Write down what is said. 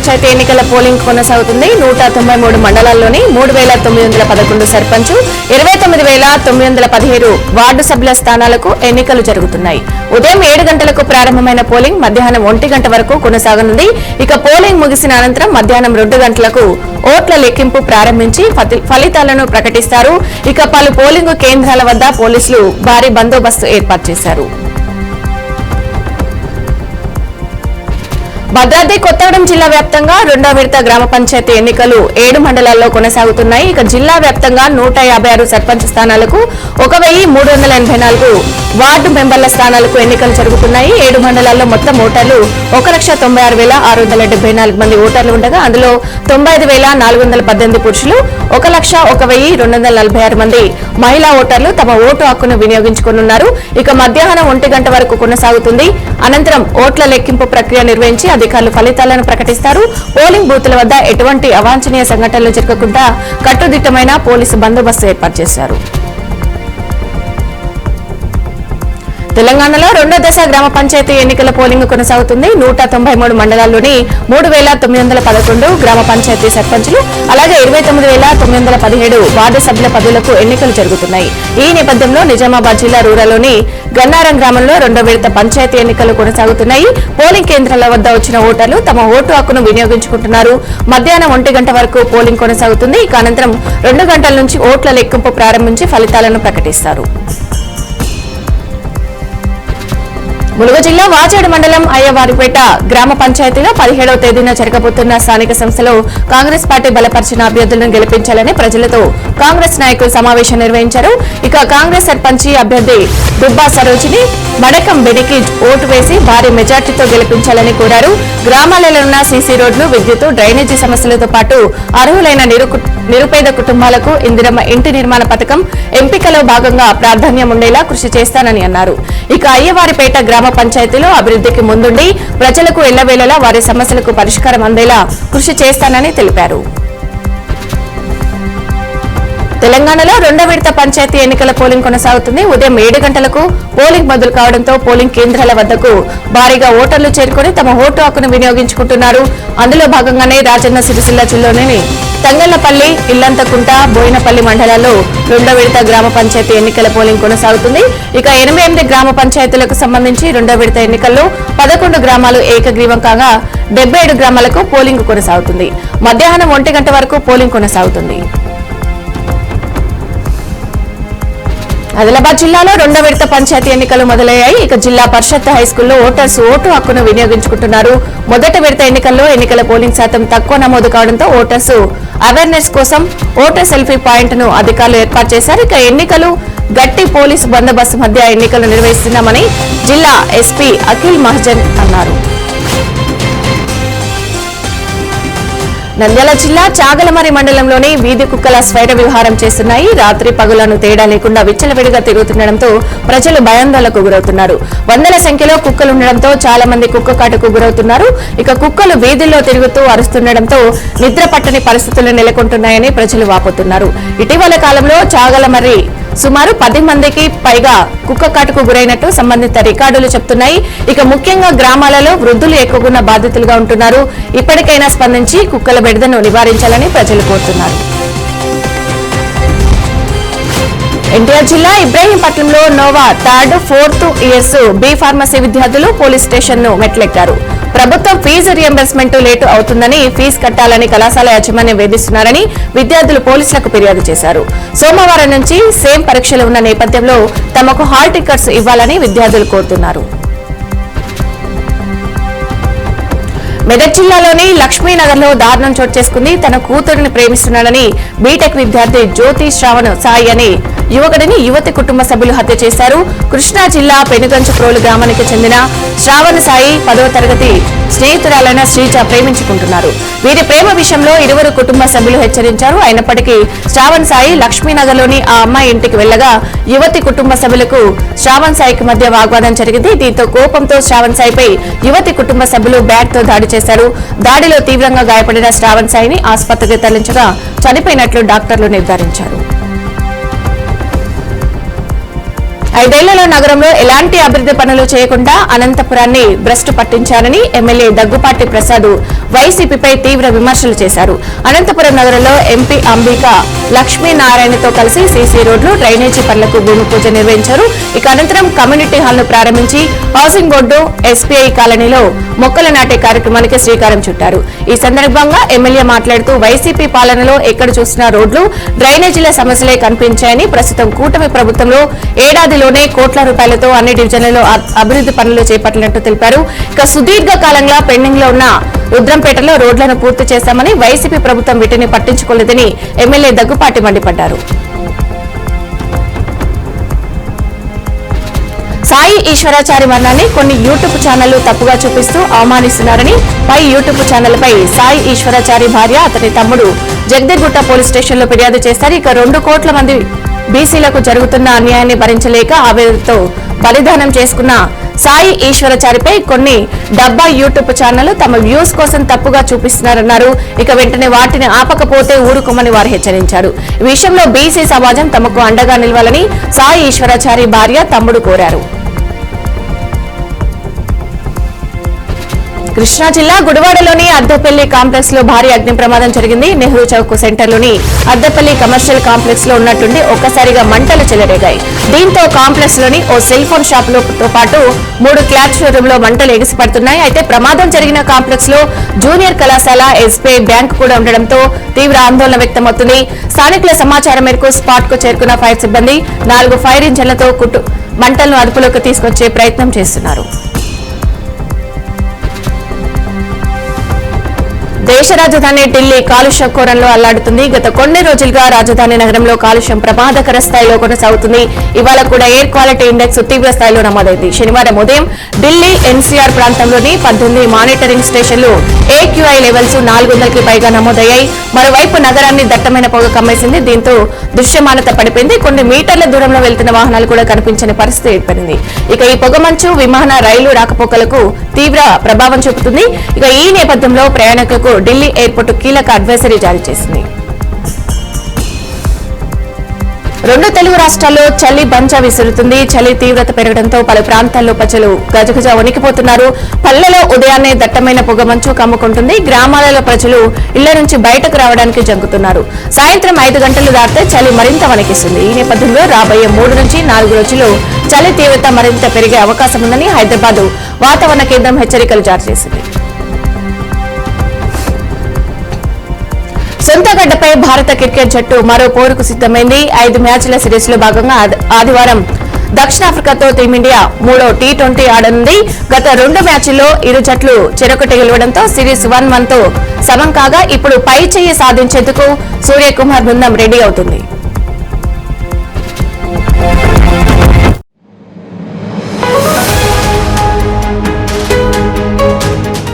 పంచాయతీ ఎన్నికల పోలింగ్ కొనసాగుతుంది. 193 మండలాల్లోని 3911 సర్పంచ్, 29917 వార్డు సభ్యుల స్థానాలకు ఎన్నికలు జరుగుతున్నాయి. ఉదయం 7 గంటలకు ప్రారంభమైన పోలింగ్ మధ్యాహ్నం 1 గంట వరకు కొనసాగనుంది. ఇక పోలింగ్ ముగిసిన అనంతరం మధ్యాహ్నం 2 గంటలకు ఓట్ల లెక్కింపు ప్రారంభించి ఫలితాలను ప్రకటిస్తారు. ఇక పలు పోలింగ్ కేంద్రాల వద్ద పోలీసులు భారీ బందోబస్తు ఏర్పాటు చేశారు. భద్రాద్రి కొత్తగూడెం జిల్లా వ్యాప్తంగా రెండో విడత గ్రామ పంచాయతీ ఎన్నికలు 7 మండలాల్లో కొనసాగుతున్నాయి. ఇక జిల్లా వ్యాప్తంగా 156 సర్పంచ్ స్థానాలకు 1384 వార్డు మెంబర్ల స్థానాలకు ఎన్నికలు జరుగుతున్నాయి. 7 మండలాల్లో మొత్తం ఓటర్లు 1,96,674 మంది ఓటర్లు ఉండగా అందులో 95,418 పురుషులు, 1,01,246 మంది మహిళా ఓటర్లు తమ ఓటు హక్కును వినియోగించుకోనున్నారు. ఇక మధ్యాహ్నం 1 గంట వరకు కొనసాగుతుంది. అనంతరం ఓట్ల లెక్కింపు ప్రక్రియ నిర్వహించి అధికారులు ఫలితాలను ప్రకటిస్తారు. పోలింగ్ బూత్ల వద్ద ఎటువంటి అవాంఛనీయ సంఘటనలు జరగకుండా కట్టుదిట్టమైన పోలీసు బందోబస్తు ఏర్పాటు చేశారు. తెలంగాణలో రెండో దశ గ్రామ పంచాయతీ ఎన్నికల పోలింగ్ కొనసాగుతుంది. 193 మండలాల్లోని 3911 గ్రామ పంచాయతీ సర్పంచులు, అలాగే 29917 వార్డు సభ్యుల పదవులకు ఎన్నికలు జరుగుతున్నాయి. ఈ నేపథ్యంలో నిజామాబాద్ జిల్లా రూరల్లోని గన్నారం గ్రామంలో రెండో విడత పంచాయతీ ఎన్నికలు కొనసాగుతున్నాయి. పోలింగ్ కేంద్రాల వద్ద వచ్చిన ఓటర్లు తమ ఓటు హక్కును వినియోగించుకుంటున్నారు. మధ్యాహ్నం 1 గంట వరకు పోలింగ్ కొనసాగుతుంది. ఇక అనంతరం 2 గంటల నుంచి ఓట్ల లెక్కింపు ప్రారంభించి ఫలితాలను ప్రకటిస్తారు. ములుగు జిల్లా వాచేడు మండలం అయ్యవారిపేట గ్రామ పంచాయతీలో 17వ తేదీన జరగబోతున్న స్థానిక సంస్థలో కాంగ్రెస్ పార్టీ బలపరిచిన అభ్యర్థులను గెలిపించాలని ప్రజలతో కాంగ్రెస్ నాయకులు సమావేశం నిర్వహించారు. ఇక కాంగ్రెస్ సర్పంచి అభ్యర్థి దుబ్బా సరోజిని మడకం బెనికి ఓటు వేసి భారీ మెజార్టీతో గెలిపించాలని కోరారు. గ్రామాలలో ఉన్న సీసీ రోడ్లు, విద్యుత్, డ్రైనేజీ సమస్యలతో పాటు అర్హులైన నిరుపేద కుటుంబాలకు ఇందిరమ్మ ఇంటి నిర్మాణ పథకం ఎంపికలో భాగంగా ప్రాధాన్యం ఉండేలా కృషి చేస్తానని అన్నారు. ఇక అయ్యవారిపేట గ్రామ పంచాయతీలో అభివృద్ధికి ముందుండి ప్రజలకు ఎల్లవేళలా వారి సమస్యలకు పరిష్కారం అందేలా కృషి చేస్తానని తెలిపారు. తెలంగాణలో రెండో విడత పంచాయతీ ఎన్నికల పోలింగ్ కొనసాగుతుంది. ఉదయం 7 గంటలకు పోలింగ్ మొదలు కావడంతో పోలింగ్ కేంద్రాల వద్దకు భారీగా ఓటర్లు చేరుకుని తమ ఓటు హక్కును వినియోగించుకుంటున్నారు. అందులో భాగంగానే రాజన్న సిరిసిల్ల జిల్లాలోని తంగళ్లపల్లి, ఇల్లంతకుంట, బోయినపల్లి మండలాల్లో రెండో విడత గ్రామ పంచాయతీ ఎన్నికల పోలింగ్ కొనసాగుతుంది. ఇక 88 గ్రామ పంచాయతీలకు సంబంధించి రెండో విడత ఎన్నికల్లో 11 గ్రామాలు ఏకగ్రీవం కాగా 77 గ్రామాలకు పోలింగ్ కొనసాగుతుంది. మధ్యాహ్నం 1 గంట వరకు పోలింగ్ కొనసాగుతుంది. ఆదిలాబాద్ జిల్లాలో రెండో విడత పంచాయతీ ఎన్నికలు మొదలయ్యాయి. ఇక జిల్లా పరిషత్ హైస్కూల్లో ఓటర్స్ ఓటు హక్కును వినియోగించుకుంటున్నారు. మొదటి విడత ఎన్నికల్లో ఎన్నికల పోలింగ్ శాతం తక్కువ నమోదు కావడంతో ఓటర్స్ అవేర్నెస్ కోసం ఓటర్ సెల్ఫీ పాయింట్ ను అధికారులు ఏర్పాటు చేశారు. ఇక ఎన్నికలు గట్టి పోలీసు బందోబస్తు మధ్య ఎన్నికలు నిర్వహిస్తున్నామని జిల్లా ఎస్పీ అఖిల్ మహజన్ అన్నారు. నంద్యాల జిల్లా చాగలమరి మండలంలోని వీధి కుక్కల స్వైర విహారం చేస్తున్నాయి. రాత్రి పగులను తేడా లేకుండా విచ్చలవిడిగా తిరుగుతుండటంతో ప్రజలు భయాందోళనకు గురవుతున్నారు. వందల సంఖ్యలో కుక్కలుండటంతో చాలా మంది కుక్క కాటుకు గురవుతున్నారు. ఇక కుక్కలు వీధుల్లో తిరుగుతూ అరుస్తుండటంతో నిద్ర పట్టని పరిస్థితులు నెలకొంటున్నాయని ప్రజలు వాపోతున్నారు. ఇటీవల కాలంలో చాగలమర్రి సుమారు 10 మందికి పైగా కుక్క కాటుకు గురైనట్టు సంబంధిత రికార్డులు చెప్తున్నాయి. ఇక ముఖ్యంగా గ్రామాలలో వృద్ధులు ఎక్కువగా బాధితులుగా ఉంటున్నారు. ఇప్పటికైనా స్పందించి కుక్కల బెడదను నివారించాలని ప్రజలు కోరుతున్నారు. ఎన్టీఆర్ జిల్లా ఇబ్రహీంపట్నంలో Nova 3rd, 4th years B pharmacy విద్యార్థులు పోలీస్ స్టేషన్ ను మెట్లెక్కారు. ప్రభుత్వం ఫీజు రియంబర్స్మెంట్ లేటు అవుతుందని, ఫీజు కట్టాలని కళాశాల యాజమాన్యం వేధిస్తున్నారని విద్యార్థులు పోలీసులకు ఫిర్యాదు చేశారు. సోమవారం నుంచి సేమ్ పరీక్షలు ఉన్న నేపథ్యంలో తమకు హాల్ టికెట్స్ ఇవ్వాలని విద్యార్థులు కోరుతున్నారు. మెదక్ జిల్లాలోని లక్ష్మీనగర్లో దారుణం చోటు చేసుకుంది. తన కూతురిని ప్రేమిస్తున్నాడని బీటెక్ విద్యార్థి జ్యోతి శ్రావణ్ సాయి అని యువకుడిని యువతి కుటుంబ సభ్యులు హత్య చేశారు. కృష్ణా జిల్లా పెనుగంచుప్రోలు గ్రామానికి చెందిన శ్రావణ్ సాయి 10వ తరగతి స్నేహితురాలైన శ్రీజ ప్రేమించుకుంటున్నారు. వీరి ప్రేమ విషయంలో ఇరువురు కుటుంబ సభ్యులు హెచ్చరించారు. అయినప్పటికీ శ్రావణ్ సాయి లక్ష్మీనగర్లోని ఆ అమ్మాయి ఇంటికి వెళ్లగా యువతి కుటుంబ సభ్యులకు శ్రావణ్ సాయికి మధ్య వాగ్వాదం జరిగింది. దీంతో కోపంతో శ్రావణ్ సాయిపై యువతి కుటుంబ సభ్యులు బ్యాట్తో దాడి చేశారు. దాడిలో తీవ్రంగా గాయపడిన శ్రావణ్ సాయిని ఆసుపత్రికి తరలించగా చనిపోయినట్లు డాక్టర్లు నిర్ధారించారు. 5 ఏళ్లలో నగరంలో ఎలాంటి అభివృద్ధి పనులు చేయకుండా అనంతపురాన్ని భ్రష్టు పట్టించారని ఎమ్మెల్యే దగ్గుపాటి ప్రసాద్ వైసీపీపై తీవ్ర విమర్శలు చేశారు. అనంతపురం నగరంలో ఎంపీ అంబిక లక్ష్మీనారాయణతో కలిసి సీసీ రోడ్లు, డ్రైనేజీ పనులకు భూమి పూజ నిర్వహించారు. ఇక అనంతరం కమ్యూనిటీ హాల్ ను ప్రారంభించి హౌసింగ్ బోర్డు, ఎస్పీఐ కాలనీలో మొక్కలు నాటే కార్యక్రమానికి శ్రీకారం చుట్టారు. ఈ సందర్భంగా ఎమ్మెల్యే మాట్లాడుతూ వైసీపీ పాలనలో ఎక్కడ చూసినా రోడ్లు, డ్రైనేజీల సమస్యలే కనిపించాయని, ప్రస్తుతం కూటమి ప్రభుత్వంలో ఏడాదిలోనే కోట్ల రూపాయలతో అన్ని డివిజన్లలో అభివృద్ధి పనులు చేపట్టినట్టు తెలిపారు. ఇక సుదీర్ఘ కాలంగా పెండింగ్ లో ఉన్న రుద్రంపేటలో రోడ్లను పూర్తి చేశామని, వైసీపీ ప్రభుత్వం వీటిని పట్టించుకోలేదని ఎమ్మెల్యే దగ్గుపాటి మండిపడ్డారు. సాయి ఈశ్వరాచారి మరణాన్ని కొన్ని యూట్యూబ్ ఛానళ్లు తప్పుగా చూపిస్తూ అవమానిస్తున్నారని, పై యూట్యూబ్ ఛానల్పై సాయి ఈశ్వరాచారి భార్య, అతని తమ్ముడు జగదీర్గుట్ట పోలీస్ స్టేషన్లో ఫిర్యాదు చేశారు. ఇక 2 కోట్ల మంది బీసీలకు జరుగుతున్న అన్యాయాన్ని భరించలేక ఆవేదనతో బలిదానం చేసుకున్న సాయి ఈశ్వరాచారిపై కొన్ని డబ్బా యూట్యూబ్ ఛానళ్లు తమ వ్యూస్ కోసం తప్పుగా చూపిస్తున్నారన్నారు. ఇక వెంటనే వాటిని ఆపకపోతే ఊరుకోమని వారు హెచ్చరించారు. ఈ విషయంలో బీసీ సమాజం తమకు అండగా నిలవాలని సాయి ఈశ్వరాచారి భార్య, తమ్ముడు కోరారు. కృష్ణా జిల్లా గుడివాడలోని అద్దెపల్లి కాంప్లెక్స్ లో భారీ అగ్ని ప్రమాదం జరిగింది. నెహ్రూ చౌక్ సెంటర్లోని అద్దెపల్లి కమర్షియల్ కాంప్లెక్స్ లో ఉన్నట్టుండి ఒక్కసారిగా మంటలు చెలరేగాయి. దీంతో కాంప్లెక్స్ లోని ఓ సెల్ ఫోన్ షాప్ తో పాటు 3 క్లాత్ షోరూమ్ లో మంటలు ఎగిసిపడుతున్నాయి. అయితే ప్రమాదం జరిగిన కాంప్లెక్స్ లో జూనియర్ కళాశాల, ఎస్బీఐ బ్యాంక్ కూడా ఉండడంతో తీవ్ర ఆందోళన వ్యక్తమవుతుంది. స్థానికుల సమాచారం మేరకు స్పాట్ కు చేరుకున్న ఫైర్ సిబ్బంది 4 ఫైర్ ఇంజన్లతో మంటలను అదుపులోకి తీసుకొచ్చే ప్రయత్నం చేస్తున్నారు. దేశ రాజధాని ఢిల్లీ కాలుష్య కోరంలో అల్లాడుతుంది. గత కొన్ని రోజులుగా రాజధాని నగరంలో కాలుష్యం ప్రమాదకర స్థాయిలో కొనసాగుతుంది. ఇవాళ కూడా ఎయిర్ క్వాలిటీ ఇండెక్స్ తీవ్ర స్థాయిలో నమోదైంది. శనివారం ఉదయం ఢిల్లీ ఎన్సీఆర్ ప్రాంతంలోని 18 మానిటరింగ్ స్టేషన్లు AQI లెవెల్స్ 400కి పైగా నమోదయ్యాయి. మరోవైపు నగరాన్ని దట్టమైన పొగ కమ్మేసింది. దీంతో దృశ్యమానత పడిపోయింది. కొన్ని మీటర్ల దూరంలో వెళ్తున్న వాహనాలు కూడా కనిపించని పరిస్థితి ఏర్పడింది. ఇక ఈ పొగమంచు విమాన, రైలు రాకపోకలకు తీవ్ర ప్రభావం చూపుతుంది. ఇక ఈ నేపథ్యంలో ప్రయాణికులకు ఢిల్లీ ఎయిర్పోర్టు కీలక అడ్వైజరీ జారీ చేసింది. 2 తెలుగు రాష్ట్రాల్లో చలి బంచా విసురుతుంది. చలి తీవ్రత పెరగడంతో పలు ప్రాంతాల్లో ప్రజలు గజగజ వణికిపోతున్నారు. పల్లెలో ఉదయాన్నే దట్టమైన పొగమంచు కమ్ముకుంటుంది. గ్రామాలలో ప్రజలు ఇళ్ల నుంచి బయటకు రావడానికి జంకుతున్నారు. సాయంత్రం 5 గంటలు దాటితే చలి మరింత వణికిస్తుంది. ఈ నేపథ్యంలో రాబోయే 3 నుంచి 4 రోజులు చలి తీవ్రత మరింత పెరిగే అవకాశం ఉందని హైదరాబాద్ వాతావరణ కేంద్రం హెచ్చరికలు జారీ చేసింది. సొంత గడ్డపై భారత క్రికెట్ జట్టు మరో పోరుకు సిద్ధమైంది. 5 మ్యాచ్ల సిరీస్ లో భాగంగా ఆదివారం దక్షిణాఫ్రికాతో టీమిండియా 3వ T20 ఆడనుంది. గత 2 మ్యాచ్ల్లో ఇరు జట్లు చెరొకటి గెలవడంతో సిరీస్ 1-1తో సమం కాగా ఇప్పుడు పై చెయ్యి సాధించేందుకు సూర్యకుమార్ బృందం రెడీ అవుతుంది.